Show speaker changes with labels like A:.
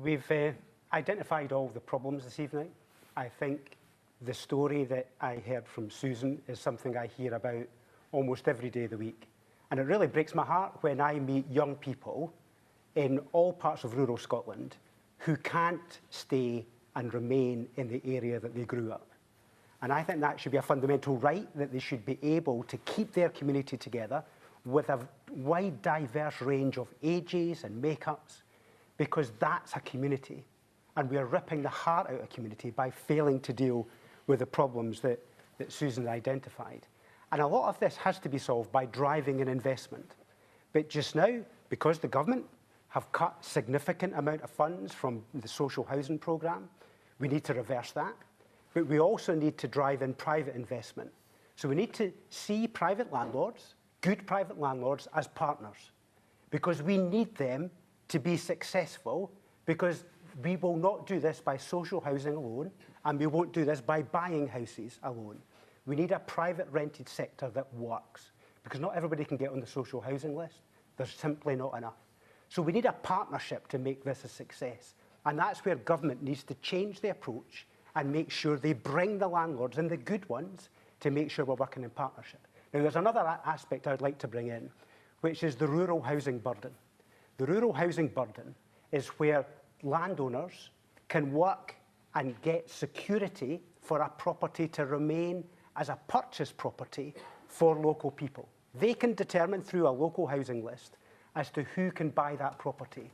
A: We've identified all the problems this evening. I think the story that I heard from Susan is something I hear about almost every day of the week. And it really breaks my heart when I meet young people in all parts of rural Scotland who can't stay and remain in the area that they grew up. And I think that should be a fundamental right, that they should be able to keep their community together with a wide, diverse range of ages and makeups, because that's a community. And we are ripping the heart out of a community by failing to deal with the problems that Susan identified. And a lot of this has to be solved by driving an investment. But just now, because the government have cut significant amount of funds from the social housing programme, we need to reverse that. But we also need to drive in private investment. So we need to see private landlords, good private landlords, as partners, because we need them to be successful, because we will not do this by social housing alone, and we won't do this by buying houses alone. We need a private rented sector that works, because not everybody can get on the social housing list. There's simply not enough. So we need a partnership to make this a success. And that's where government needs to change the approach and make sure they bring the landlords, and the good ones, to make sure we're working in partnership. Now, there's another aspect I'd like to bring in, which is the rural housing burden. The rural housing burden is where landowners can work and get security for a property to remain as a purchase property for local people. They can determine through a local housing list as to who can buy that property.